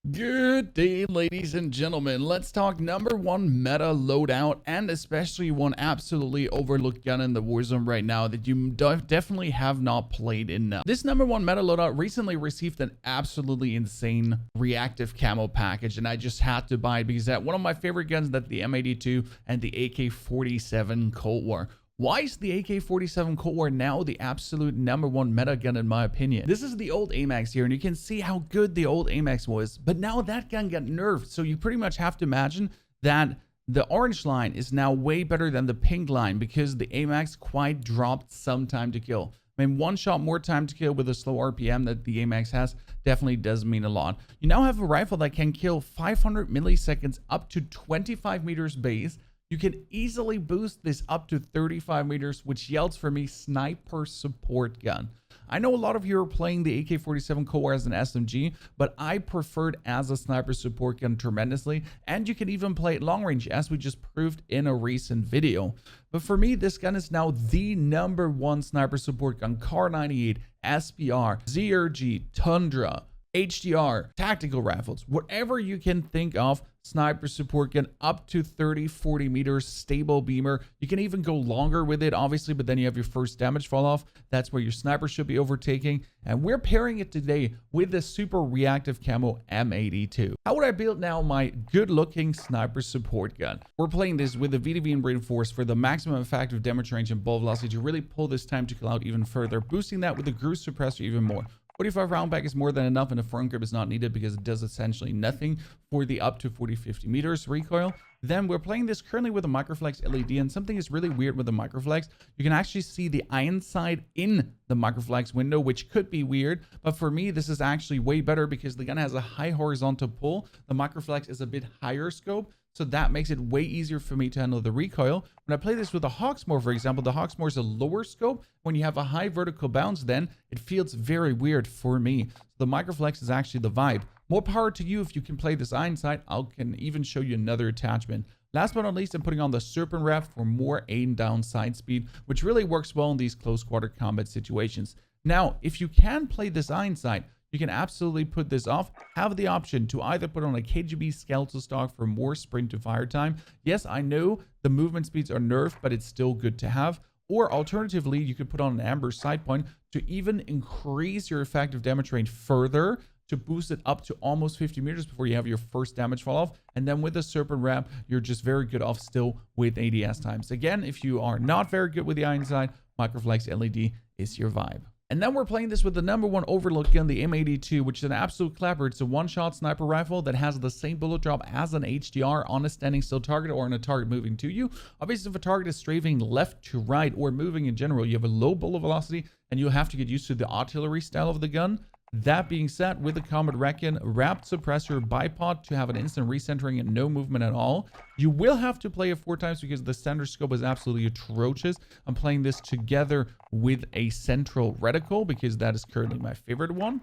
Good day, ladies and gentlemen. Let's talk number one meta loadout, and especially one absolutely overlooked gun in the Warzone right now that you definitely have not played enough. This number one meta loadout recently received an absolutely insane reactive camo package, and I just had to buy it because that one of my favorite guns, that the M82 and the AK-47 Cold War. Why is the AK-47 Cold War now the absolute number one meta gun in my opinion? This is the old AMAX here, and you can see how good the old AMAX was, but now that gun got nerfed, so you pretty much have to imagine that the orange line is now way better than the pink line because the AMAX quite dropped some time to kill. I mean, one shot more time to kill with a slow RPM that the AMAX has definitely does mean a lot. You now have a rifle that can kill 500 milliseconds up to 25 meters base. You can easily boost this up to 35 meters, which yells for me sniper support gun. I know a lot of you are playing the AK-47 Cold War as an SMG, but I preferred as a sniper support gun tremendously, and you can even play it long range as we just proved in a recent video. But for me, this gun is now the number one sniper support gun. Kar 98, SPR, ZRG, Tundra, HDR, tactical rifles, whatever you can think of, sniper support gun up to 30-40 meters, stable beamer. You can even go longer with it, obviously, but then you have your first damage fall off. That's where your sniper should be overtaking. And we're pairing it today with the super reactive camo M82. How would I build now my good looking sniper support gun? We're playing this with the VDV and reinforced for the maximum effective damage range and bullet velocity to really pull this time to kill out even further, boosting that with the Groove suppressor even more. 45 round back is more than enough, and a front grip is not needed because it does essentially nothing for the up to 40-50 meters recoil. Then we're playing this currently with a microflex LED, and something is really weird with the microflex. You can actually see the iron sight in the microflex window, which could be weird, but for me this is actually way better because the gun has a high horizontal pull. The microflex is a bit higher scope, so that makes it way easier for me to handle the recoil. When I play this with a Hawksmoor, for example, the Hawksmoor is a lower scope. When you have a high vertical bounce, then it feels very weird for me. So the microflex is actually the vibe. More power to you if you can play this iron sight. I can even show you another attachment. Last but not least, I'm putting on the Serpent Wrap for more aim down side speed, which really works well in these close quarter combat situations. Now, if you can play this iron sight, you can absolutely put this off. Have the option to either put on a KGB skeletal stock for more sprint to fire time. Yes, I know the movement speeds are nerfed, but it's still good to have. Or alternatively, you could put on an amber sight point to even increase your effective damage range further, to boost it up to almost 50 meters before you have your first damage fall off. And then with the Serpent Wrap, you're just very good off still with ADS times. Again, if you are not very good with the iron sight, microflex LED is your vibe. And then we're playing this with the number one overlook gun, the M82, which is an absolute clapper. It's a one-shot sniper rifle that has the same bullet drop as an HDR on a standing still target or on a target moving to you. Obviously, if a target is strafing left to right or moving in general, you have a low bullet velocity and you'll have to get used to the artillery style of the gun. That being said, with the Combat Recon wrapped suppressor bipod to have an instant recentering and no movement at all, you will have to play it 4 times because the standard scope is absolutely atrocious. I'm playing this together with a central reticle because that is currently my favorite one.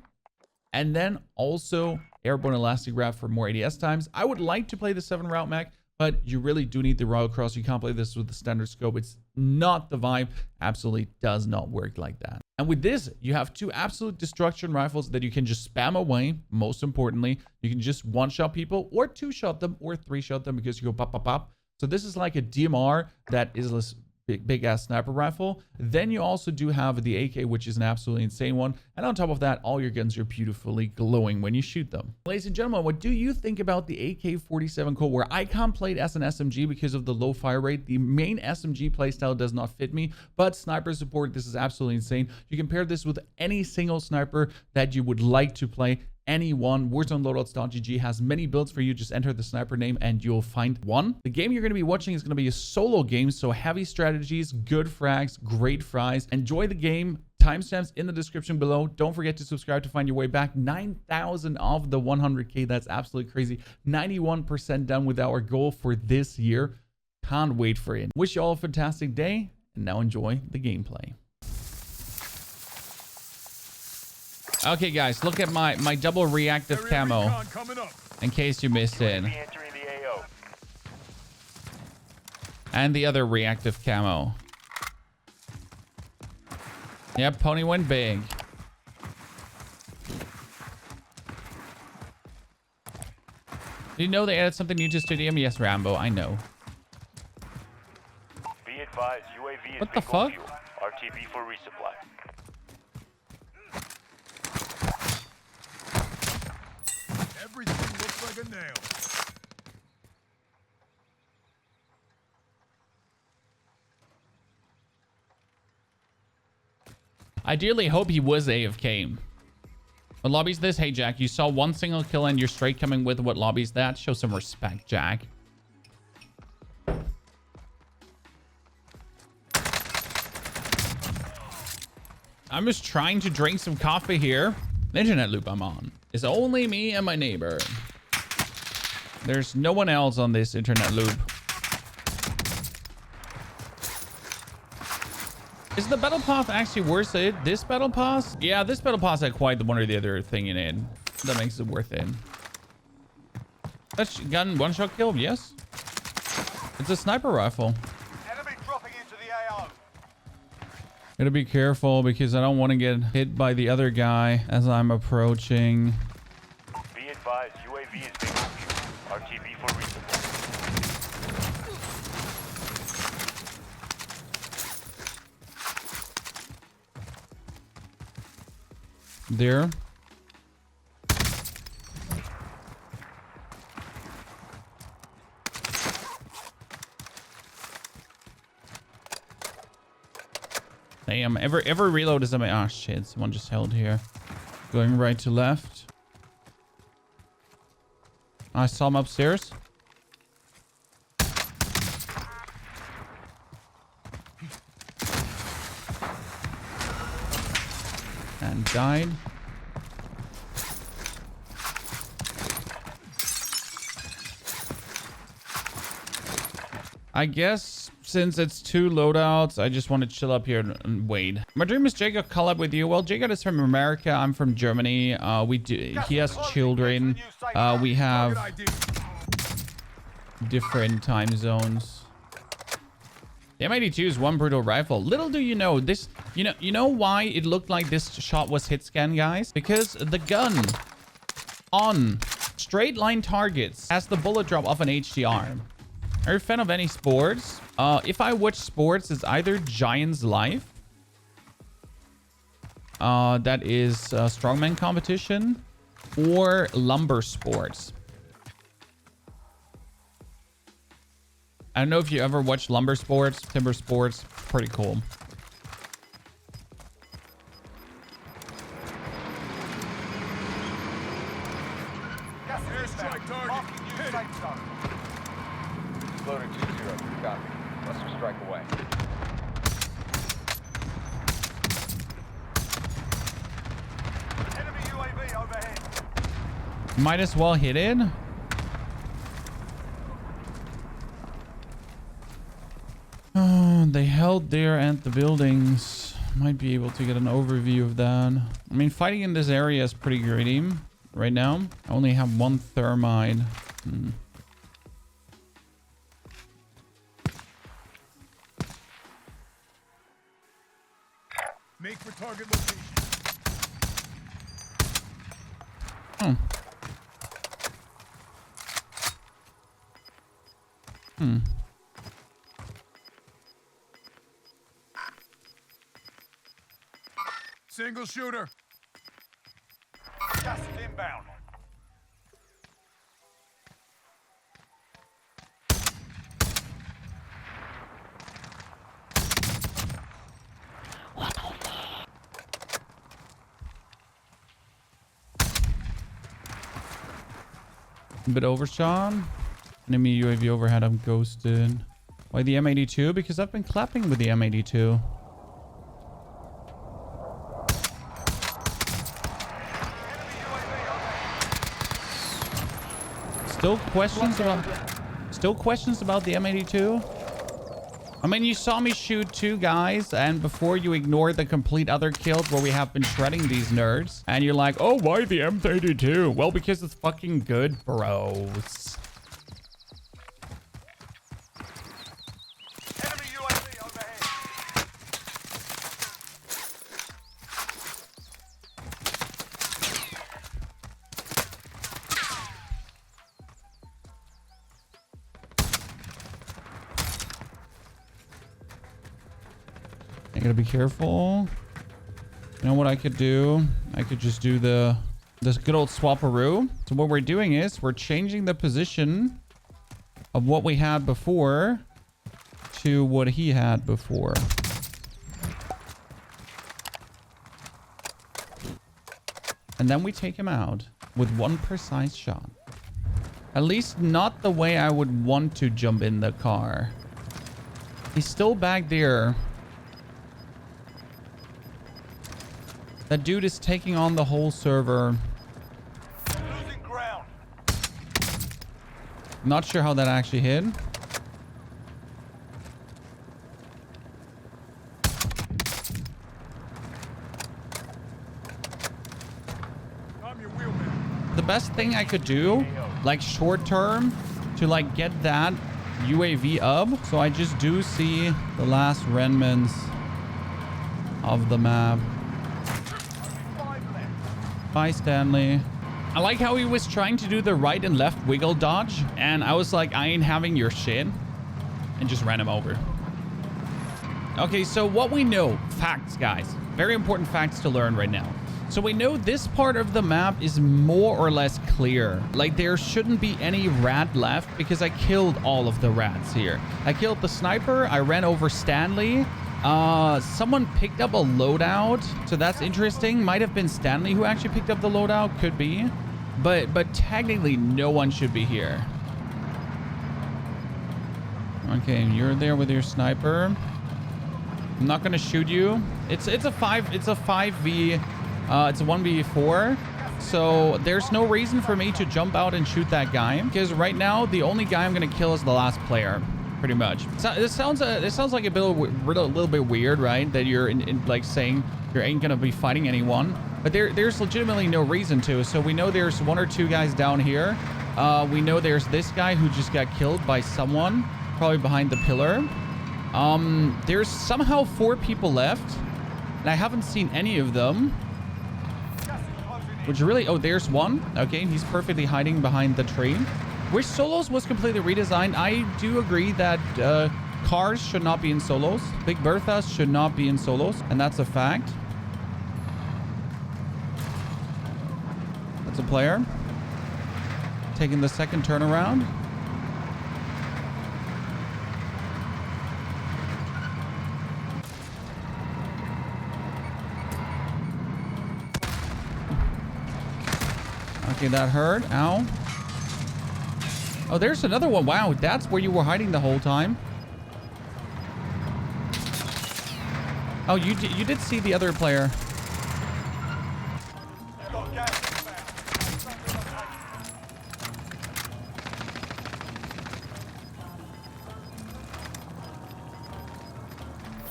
And then also airborne elastic wrap for more ADS times. I would like to play the 7 route mag, but you really do need the Royal Cross. You can't play this with the standard scope. It's not the vibe. Absolutely does not work like that. And with this, you have 2 absolute destruction rifles that you can just spam away. Most importantly, you can just one-shot people or 2-shot them or 3-shot them because you go pop, pop, pop. So this is like a DMR that is a big ass sniper rifle. Then you also do have the AK, which is an absolutely insane one. And on top of that, all your guns are beautifully glowing when you shoot them. Ladies and gentlemen, what do you think about the AK-47 Cold War? I can't play it as an SMG because of the low fire rate. The main SMG playstyle does not fit me, but sniper support, this is absolutely insane. You can pair this with any single sniper that you would like to play. Anyone. Warzone Loadouts.gg has many builds for you. Just enter the sniper name and you'll find one. The game you're going to be watching is going to be a solo game, so heavy strategies, good frags, great fries. Enjoy the game. Timestamps in the description below. Don't forget to subscribe to find your way back. 9,000 of the 100K. That's absolutely crazy. 91% done with our goal for this year. Can't wait for it. Wish you all a fantastic day, and now enjoy the gameplay. Okay, guys, look at my double reactive camo in case you missed it. And the other reactive camo. Yep, Pony went big. Do you know they added something new to Stadium? Yes, Rambo, I know. Be advised, UAV is What the fuck? fuel. RTB for resupply. Everything looks like a nail. I dearly hope he was AFK. What lobby's this? Hey, Jack, you saw one single kill and you're straight coming with what lobby's that? Show some respect, Jack. I'm just trying to drink some coffee here. The internet loop I'm on is only me and my neighbor. There's no one else on this internet loop. Is the battle pass actually worth it? This battle pass? Yeah, this battle pass had quite the one or the other thing in it. That makes it worth it. That's gun one-shot kill, yes. It's a sniper rifle. Enemy dropping into the AO. Gotta be careful because I don't want to get hit by the other guy as I'm approaching. Be advised, UAV is being fuel. RTB for resupply. There. Damn, every reload is amazing. Oh shit, someone just held here. Going right to left. I saw him upstairs. And died. I guess since it's 2 loadouts, I just want to chill up here and wait. My dream is Jacob collab with you. Well, Jacob is from America. I'm from Germany. He has children. We have different time zones. The M82 is one brutal rifle. Little do you know this. You know why it looked like this shot was hit scan, guys? Because the gun on straight line targets has the bullet drop of an HDR. Are you a fan of any sports? If I watch sports, it's either Giants Life. That is strongman competition, or lumber sports. I don't know if you ever watched lumber sports, timber sports. Pretty cool. Airstrike target. Hit it. Loader 2-0. Copy. Cluster strike away. Enemy UAV overhead. Might as well hit it. Oh, they held there at the buildings. Might be able to get an overview of that. I mean, fighting in this area is pretty gritty right now. I only have 1 thermite. Make for target location. Single shooter. Gas is inbound. A bit overshot. Enemy UAV overhead. I'm ghosted. Why the M82? Because I've been clapping with the M82. Still questions about the M82? I mean, you saw me shoot 2 guys, and before you ignore the complete other kills where we have been shredding these nerds, and you're like, oh, why the M32? Well, because it's fucking good, bros. Enemy UAV overhead. gotta be careful. You know what I could do? I could just do this good old swapperoo. So what we're doing is we're changing the position of what we had before to what he had before. And then we take him out with one precise shot. At least not the way I would want to jump in the car. He's still back there. That dude is taking on the whole server. Losing ground. Not sure how that actually hit. I'm your wheelman. The best thing I could do, like short term, to like get that UAV up. So I just do see the last remnants of the map. Bye, Stanley. I like how he was trying to do the right and left wiggle dodge. And I was like, I ain't having your shit. And just ran him over. Okay, so what we know. Facts, guys. Very important facts to learn right now. So we know this part of the map is more or less clear. Like there shouldn't be any rat left because I killed all of the rats here. I killed the sniper. I ran over Stanley. Someone picked up a loadout. So that's interesting. Might have been Stanley who actually picked up the loadout. Could be. But technically no one should be here. Okay, you're there with your sniper. I'm not gonna shoot you. It's a 5v. It's a 1v4. So there's no reason for me to jump out and shoot that guy because right now the only guy I'm gonna kill is the last player, pretty much. So this sounds like a little bit weird, right? That you're in like saying you ain't gonna be fighting anyone, but there's legitimately no reason to. So we know there's 1 or 2 guys down here. We know there's this guy who just got killed by someone, probably behind the pillar. There's somehow 4 people left, and I haven't seen any of them. Which really... Oh, there's one. Okay, he's perfectly hiding behind the tree. Which solos was completely redesigned. I do agree that cars should not be in solos. Big Berthas should not be in solos. And that's a fact. That's a player. Taking the second turnaround. Okay, that hurt. Ow. Oh, there's another one. Wow, that's where you were hiding the whole time. Oh, you did see the other player. Got gas inbound.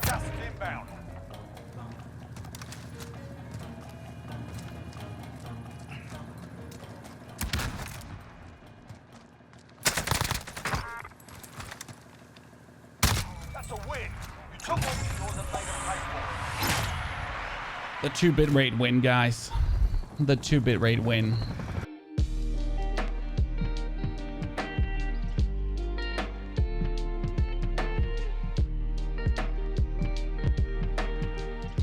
Gas inbound. That's a win. You took what you wasn't later paid for. The 2-bit rate win, guys. The 2-bit rate win.